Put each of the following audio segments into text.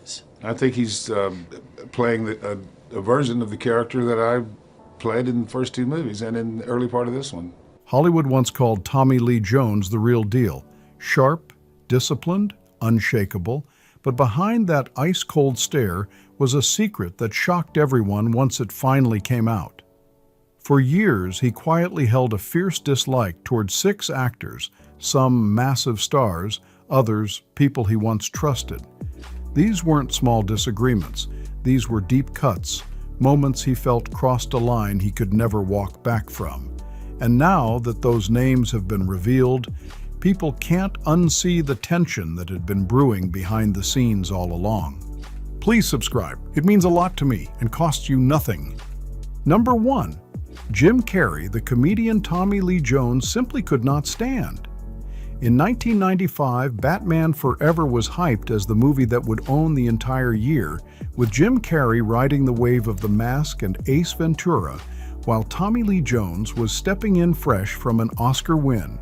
is. I think he's playing a version of the character that I played in the first two movies and in the early part of this one. Hollywood once called Tommy Lee Jones the real deal. Sharp, disciplined, unshakable, but behind that ice-cold stare was a secret that shocked everyone once it finally came out. For years, he quietly held a fierce dislike toward 6 actors, some massive stars, others people he once trusted. These weren't small disagreements. These were deep cuts, moments he felt crossed a line he could never walk back from. And now that those names have been revealed, people can't unsee the tension that had been brewing behind the scenes all along. Please subscribe. It means a lot to me and costs you nothing. Number 1. Jim Carrey, the comedian Tommy Lee Jones, simply could not stand. In 1995, Batman Forever was hyped as the movie that would own the entire year, with Jim Carrey riding the wave of The Mask and Ace Ventura, while Tommy Lee Jones was stepping in fresh from an Oscar win.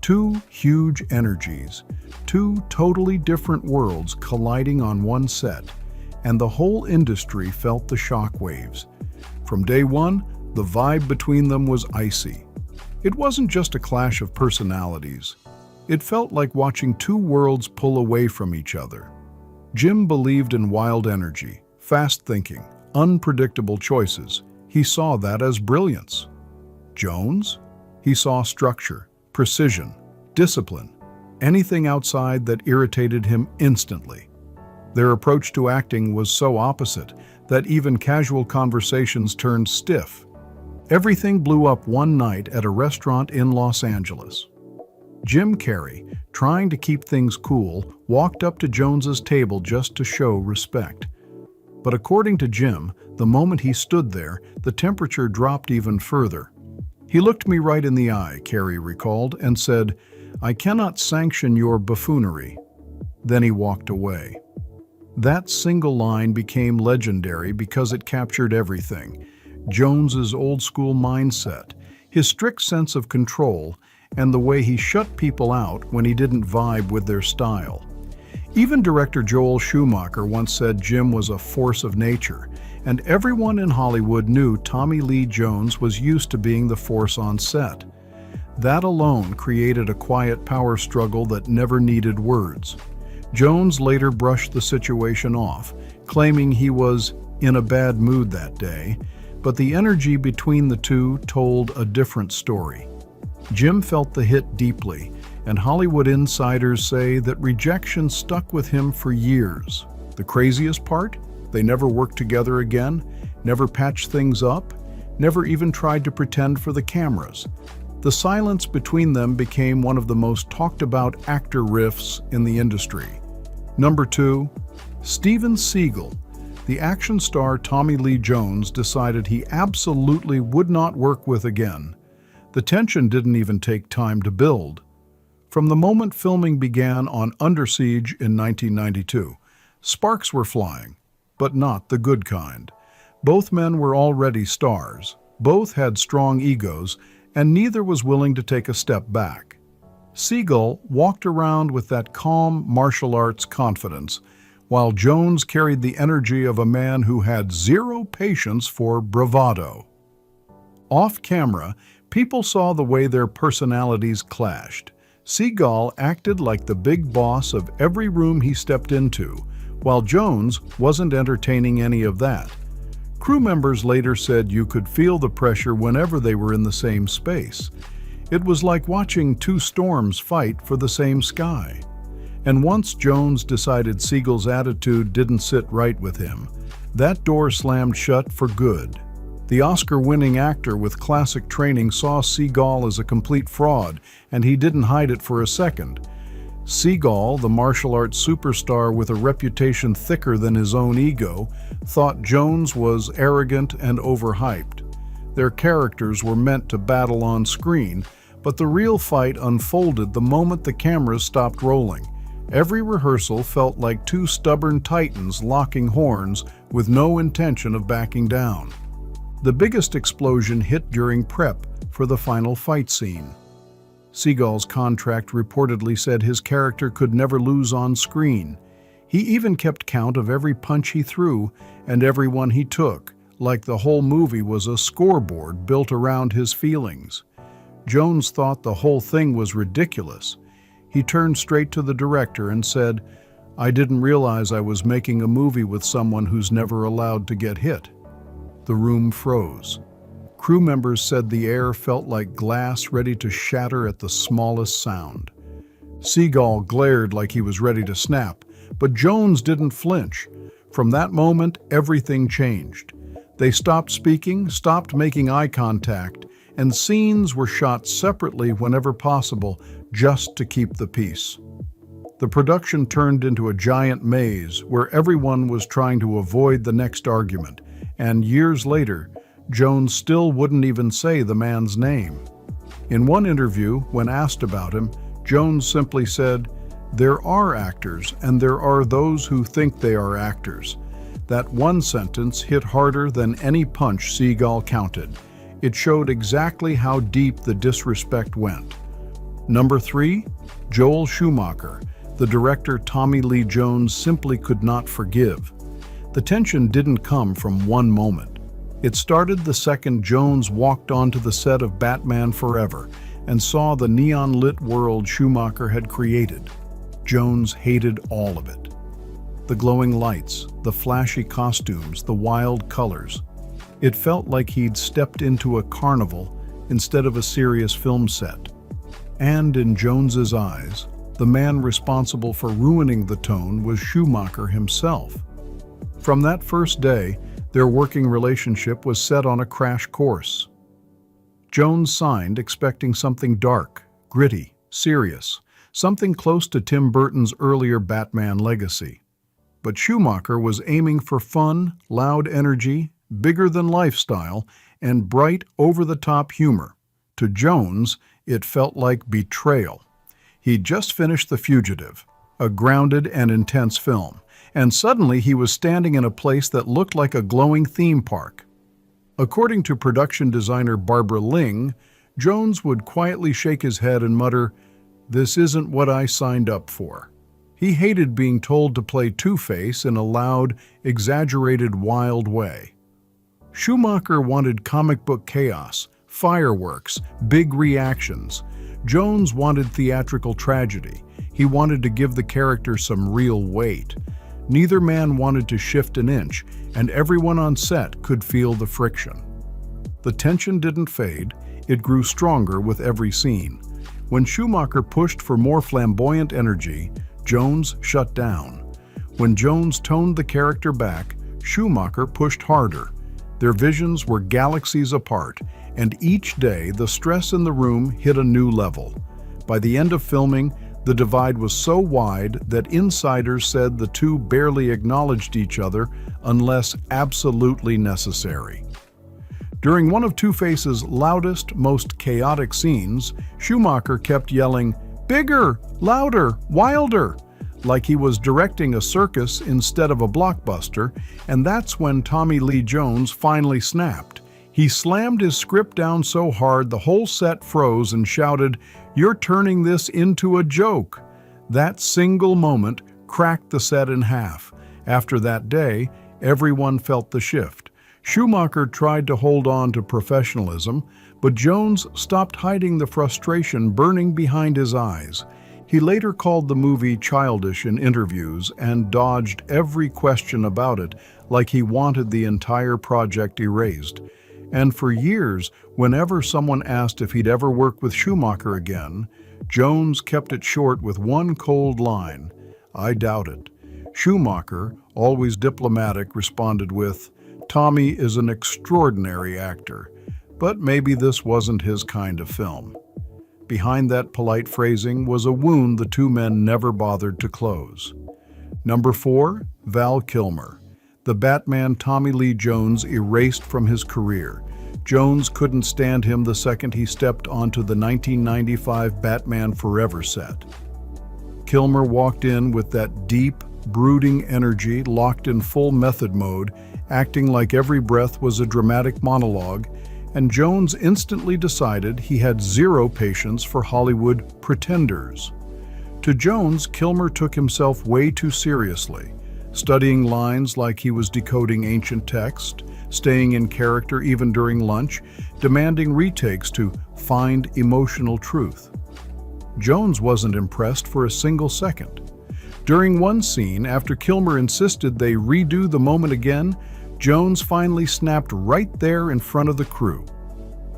2 huge energies, 2 totally different worlds colliding on one set, and the whole industry felt the shockwaves. From day one, the vibe between them was icy. It wasn't just a clash of personalities. It felt like watching 2 worlds pull away from each other. Jim believed in wild energy, fast thinking, unpredictable choices. He saw that as brilliance. Jones? He saw structure, precision, discipline, anything outside that irritated him instantly. Their approach to acting was so opposite that even casual conversations turned stiff. Everything blew up one night at a restaurant in Los Angeles. Jim Carrey, trying to keep things cool, walked up to Jones's table just to show respect. But according to Jim, the moment he stood there, the temperature dropped even further. He looked me right in the eye, Carrey recalled, and said, "I cannot sanction your buffoonery." Then he walked away. That single line became legendary because it captured everything. Jones's old-school mindset, his strict sense of control, and the way he shut people out when he didn't vibe with their style. Even director Joel Schumacher once said Jim was a force of nature, and everyone in Hollywood knew Tommy Lee Jones was used to being the force on set. That alone created a quiet power struggle that never needed words. Jones later brushed the situation off, claiming he was in a bad mood that day, but the energy between the two told a different story. Jim felt the hit deeply, and Hollywood insiders say that rejection stuck with him for years. The craziest part? They never worked together again, never patched things up, never even tried to pretend for the cameras. The silence between them became one of the most talked about actor riffs in the industry. Number 2, Steven Seagal. The action star Tommy Lee Jones decided he absolutely would not work with again. The tension didn't even take time to build. From the moment filming began on Under Siege in 1992, sparks were flying, but not the good kind. Both men were already stars, both had strong egos, and neither was willing to take a step back. Seagal walked around with that calm martial arts confidence, while Jones carried the energy of a man who had zero patience for bravado. Off camera, people saw the way their personalities clashed. Seagal acted like the big boss of every room he stepped into, while Jones wasn't entertaining any of that. Crew members later said you could feel the pressure whenever they were in the same space. It was like watching 2 storms fight for the same sky. And once Jones decided Seagal's attitude didn't sit right with him, that door slammed shut for good. The Oscar-winning actor with classic training saw Seagal as a complete fraud, and he didn't hide it for a second. Seagal, the martial arts superstar with a reputation thicker than his own ego, thought Jones was arrogant and overhyped. Their characters were meant to battle on screen, but the real fight unfolded the moment the cameras stopped rolling. Every rehearsal felt like 2 stubborn titans locking horns with no intention of backing down. The biggest explosion hit during prep for the final fight scene. Seagal's contract reportedly said his character could never lose on screen. He even kept count of every punch he threw and every one he took, like the whole movie was a scoreboard built around his feelings. Jones thought the whole thing was ridiculous. He turned straight to the director and said, "I didn't realize I was making a movie with someone who's never allowed to get hit." The room froze. Crew members said the air felt like glass ready to shatter at the smallest sound. Seagal glared like he was ready to snap, but Jones didn't flinch. From that moment, everything changed. They stopped speaking, stopped making eye contact, and scenes were shot separately whenever possible, just to keep the peace. The production turned into a giant maze where everyone was trying to avoid the next argument, and years later, Jones still wouldn't even say the man's name. In one interview, when asked about him, Jones simply said, "There are actors, and there are those who think they are actors." That one sentence hit harder than any punch Seagal counted. It showed exactly how deep the disrespect went. Number 3, Joel Schumacher. The director Tommy Lee Jones simply could not forgive. The tension didn't come from one moment. It started the second Jones walked onto the set of Batman Forever and saw the neon-lit world Schumacher had created. Jones hated all of it. The glowing lights, the flashy costumes, the wild colors. It felt like he'd stepped into a carnival instead of a serious film set. And in Jones's eyes, the man responsible for ruining the tone was Schumacher himself. From that first day, their working relationship was set on a crash course. Jones signed expecting something dark, gritty, serious, something close to Tim Burton's earlier Batman legacy. But Schumacher was aiming for fun, loud energy, bigger-than-life style, and bright, over-the-top humor. To Jones, it felt like betrayal. He'd just finished The Fugitive, a grounded and intense film, and suddenly he was standing in a place that looked like a glowing theme park. According to production designer Barbara Ling, Jones would quietly shake his head and mutter, "This isn't what I signed up for." He hated being told to play Two-Face in a loud, exaggerated, wild way. Schumacher wanted comic book chaos, fireworks, big reactions. Jones wanted theatrical tragedy. He wanted to give the character some real weight. Neither man wanted to shift an inch, and everyone on set could feel the friction. The tension didn't fade, it grew stronger with every scene. When Schumacher pushed for more flamboyant energy, Jones shut down. When Jones toned the character back, Schumacher pushed harder. Their visions were galaxies apart, and each day the stress in the room hit a new level. By the end of filming, the divide was so wide that insiders said the two barely acknowledged each other unless absolutely necessary. During one of Two-Face's loudest, most chaotic scenes, Schumacher kept yelling, "Bigger, louder, wilder," like he was directing a circus instead of a blockbuster, and that's when Tommy Lee Jones finally snapped. He slammed his script down so hard the whole set froze and shouted, "You're turning this into a joke." That single moment cracked the set in half. After that day, everyone felt the shift. Schumacher tried to hold on to professionalism, but Jones stopped hiding the frustration burning behind his eyes. He later called the movie childish in interviews and dodged every question about it like he wanted the entire project erased. And for years, whenever someone asked if he'd ever work with Schumacher again, Jones kept it short with one cold line, "I doubt it." Schumacher, always diplomatic, responded with, "Tommy is an extraordinary actor, but maybe this wasn't his kind of film." Behind that polite phrasing was a wound the two men never bothered to close. Number 4, Val Kilmer. The Batman Tommy Lee Jones erased from his career. Jones couldn't stand him the second he stepped onto the 1995 Batman Forever set. Kilmer walked in with that deep, brooding energy locked in full method mode, acting like every breath was a dramatic monologue, and Jones instantly decided he had zero patience for Hollywood pretenders. To Jones, Kilmer took himself way too seriously, studying lines like he was decoding ancient text, staying in character even during lunch, demanding retakes to find emotional truth. Jones wasn't impressed for a single second. During one scene, after Kilmer insisted they redo the moment again, Jones finally snapped right there in front of the crew.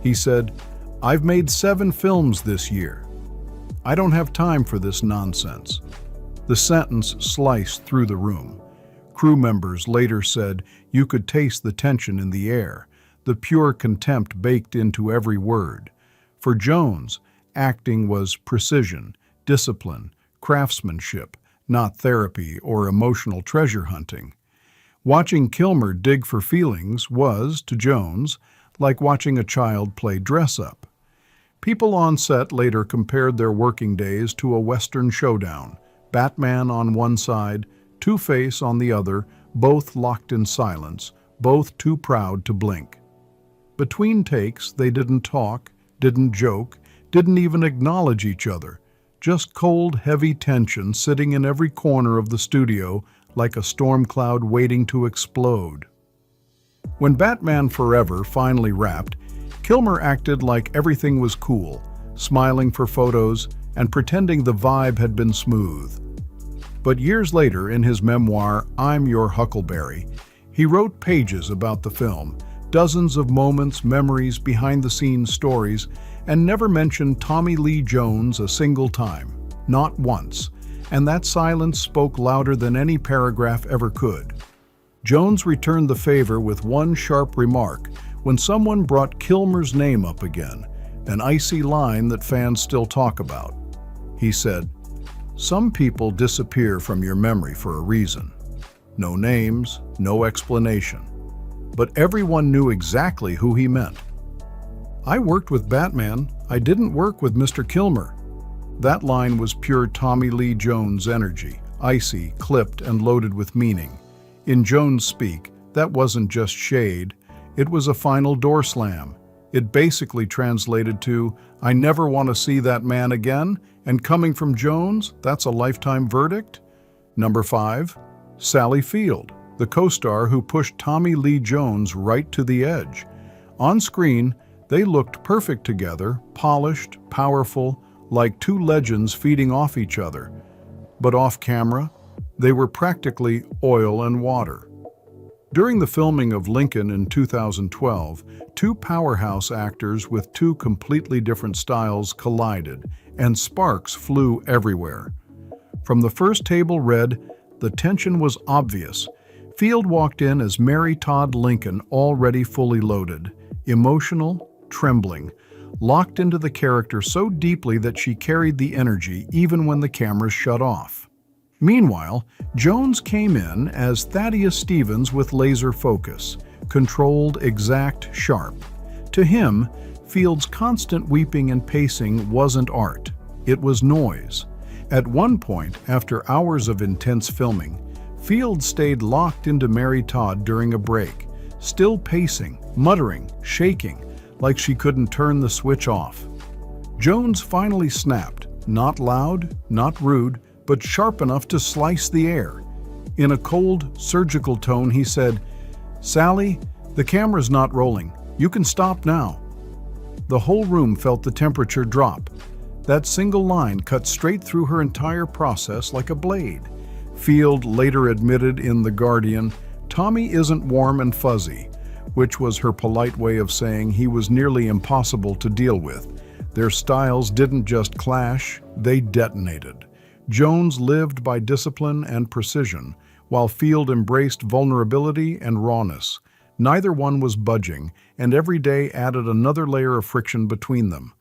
He said, "I've made 7 films this year. I don't have time for this nonsense." The sentence sliced through the room. Crew members later said you could taste the tension in the air, the pure contempt baked into every word. For Jones, acting was precision, discipline, craftsmanship, not therapy or emotional treasure hunting. Watching Kilmer dig for feelings was, to Jones, like watching a child play dress-up. People on set later compared their working days to a Western showdown. Batman on one side, Two-Face on the other, both locked in silence, both too proud to blink. Between takes, they didn't talk, didn't joke, didn't even acknowledge each other. Just cold, heavy tension sitting in every corner of the studio like a storm cloud waiting to explode. When Batman Forever finally wrapped, Kilmer acted like everything was cool, smiling for photos and pretending the vibe had been smooth. But years later, in his memoir, I'm Your Huckleberry, he wrote pages about the film, dozens of moments, memories, behind-the-scenes stories, and never mentioned Tommy Lee Jones a single time, not once, and that silence spoke louder than any paragraph ever could. Jones returned the favor with one sharp remark when someone brought Kilmer's name up again, an icy line that fans still talk about. He said, "Some people disappear from your memory for a reason. No names, no explanation. But everyone knew exactly who he meant. I worked with Batman, I didn't work with Mr. Kilmer." That line was pure Tommy Lee Jones energy, icy, clipped, and loaded with meaning. In Jones speak, that wasn't just shade, it was a final door slam. It basically translated to, "I never want to see that man again," and coming from Jones, that's a lifetime verdict. Number 5, Sally Field, the co-star who pushed Tommy Lee Jones right to the edge. On screen, they looked perfect together, polished, powerful, like two legends feeding off each other. But off camera, they were practically oil and water. During the filming of Lincoln in 2012, two powerhouse actors with two completely different styles collided, and sparks flew everywhere. From the first table read, the tension was obvious. Field walked in as Mary Todd Lincoln, already fully loaded, emotional, trembling, locked into the character so deeply that she carried the energy even when the cameras shut off. Meanwhile, Jones came in as Thaddeus Stevens with laser focus, controlled, exact, sharp. To him, Field's constant weeping and pacing wasn't art, it was noise. At one point, after hours of intense filming, Field stayed locked into Mary Todd during a break, still pacing, muttering, shaking, like she couldn't turn the switch off. Jones finally snapped, not loud, not rude, but sharp enough to slice the air. In a cold, surgical tone, he said, "Sally, the camera's not rolling. You can stop now." The whole room felt the temperature drop. That single line cut straight through her entire process like a blade. Field later admitted in The Guardian, "Tommy isn't warm and fuzzy," which was her polite way of saying he was nearly impossible to deal with. Their styles didn't just clash, they detonated. Jones lived by discipline and precision, while Field embraced vulnerability and rawness. Neither one was budging, and every day added another layer of friction between them.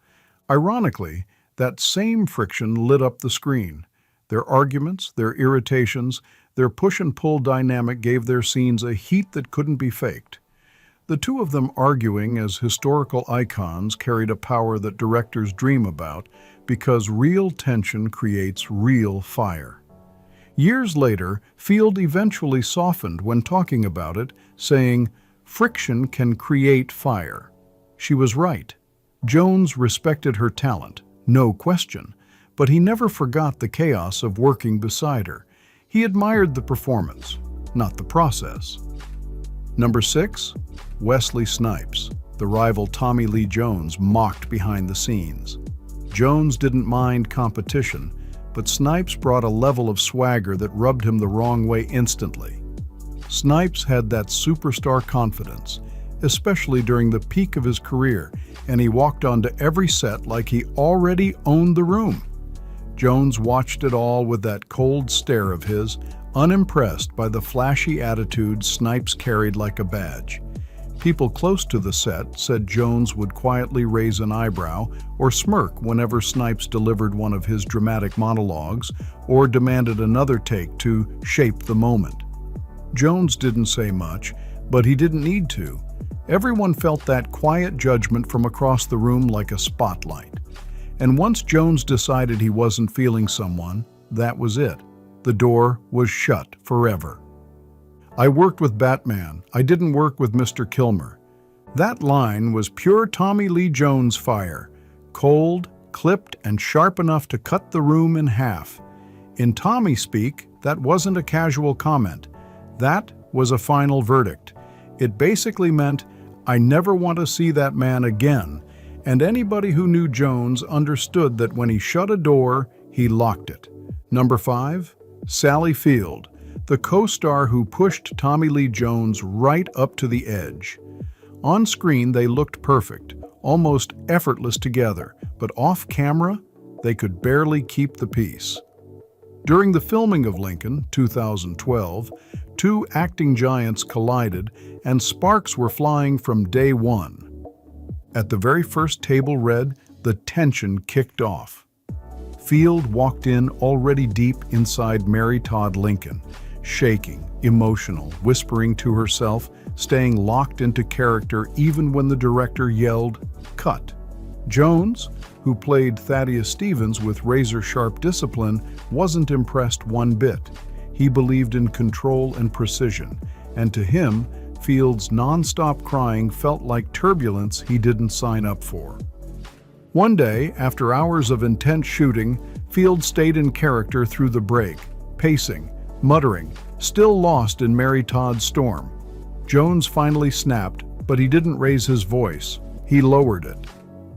Ironically, that same friction lit up the screen. Their arguments, their irritations, their push and pull dynamic gave their scenes a heat that couldn't be faked. The two of them arguing as historical icons carried a power that directors dream about, because real tension creates real fire. Years later, Field eventually softened when talking about it, saying, "Friction can create fire." She was right. Jones respected her talent, no question, but he never forgot the chaos of working beside her. He admired the performance, not the process. Number 6, Wesley Snipes, the rival Tommy Lee Jones, mocked behind the scenes. Jones didn't mind competition, but Snipes brought a level of swagger that rubbed him the wrong way instantly. Snipes had that superstar confidence, especially during the peak of his career, and he walked onto every set like he already owned the room. Jones watched it all with that cold stare of his, unimpressed by the flashy attitude Snipes carried like a badge. People close to the set said Jones would quietly raise an eyebrow or smirk whenever Snipes delivered one of his dramatic monologues or demanded another take to shape the moment. Jones didn't say much, but he didn't need to. Everyone felt that quiet judgment from across the room like a spotlight. And once Jones decided he wasn't feeling someone, that was it. The door was shut forever. "I worked with Batman. I didn't work with Mr. Kilmer." That line was pure Tommy Lee Jones fire, cold, clipped, and sharp enough to cut the room in half. In Tommy speak, that wasn't a casual comment. That was a final verdict. It basically meant, "I never want to see that man again," and anybody who knew Jones understood that when he shut a door, he locked it. Number 5, Sally Field, the co-star who pushed Tommy Lee Jones right up to the edge. On screen, they looked perfect, almost effortless together, but off camera, they could barely keep the peace. During the filming of Lincoln, 2012, two acting giants collided and sparks were flying from day one. At the very first table read, the tension kicked off. Field walked in already deep inside Mary Todd Lincoln, shaking, emotional, whispering to herself, staying locked into character even when the director yelled, "Cut." Jones, who played Thaddeus Stevens with razor-sharp discipline, wasn't impressed one bit. He believed in control and precision, and to him, Field's non-stop crying felt like turbulence he didn't sign up for. One day, after hours of intense shooting, Field stayed in character through the break, pacing, muttering, still lost in Mary Todd's storm. Jones finally snapped, but he didn't raise his voice. He lowered it.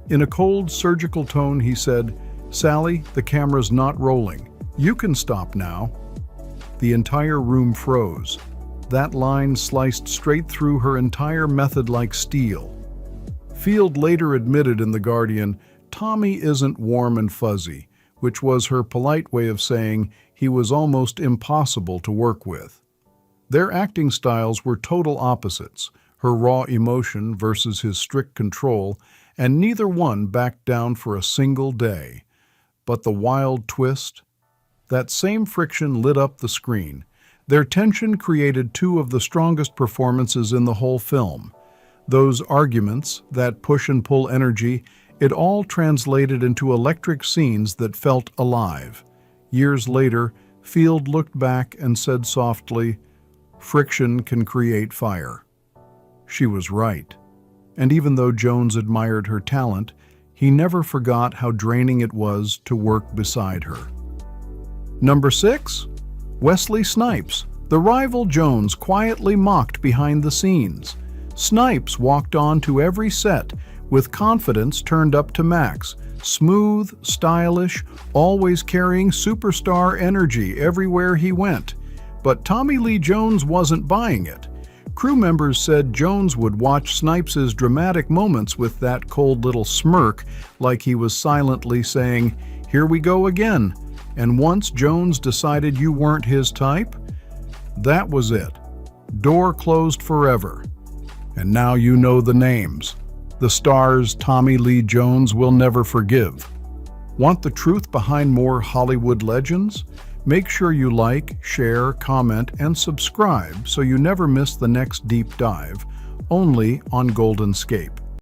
In a cold, surgical tone, he said, "Sally, the camera's not rolling. You can stop now." The entire room froze. That line sliced straight through her entire method like steel. Field later admitted in The Guardian, "Tommy isn't warm and fuzzy," which was her polite way of saying he was almost impossible to work with. Their acting styles were total opposites, her raw emotion versus his strict control, and neither one backed down for a single day. But the wild twist? That same friction lit up the screen. Their tension created two of the strongest performances in the whole film. Those arguments, that push and pull energy, it all translated into electric scenes that felt alive. Years later, Field looked back and said softly, "Friction can create fire." She was right. And even though Jones admired her talent, he never forgot how draining it was to work beside her. Number 6, Wesley Snipes, the rival Jones quietly mocked behind the scenes. Snipes walked on to every set with confidence turned up to max, smooth, stylish, always carrying superstar energy everywhere he went. But Tommy Lee Jones wasn't buying it. Crew members said Jones would watch Snipes' dramatic moments with that cold little smirk, like he was silently saying, "Here we go again." And once Jones decided you weren't his type, that was it. Door closed forever. And now you know the names. The stars Tommy Lee Jones will never forgive. Want the truth behind more Hollywood legends? Make sure you like, share, comment, and subscribe so you never miss the next deep dive, only on Golden Scape.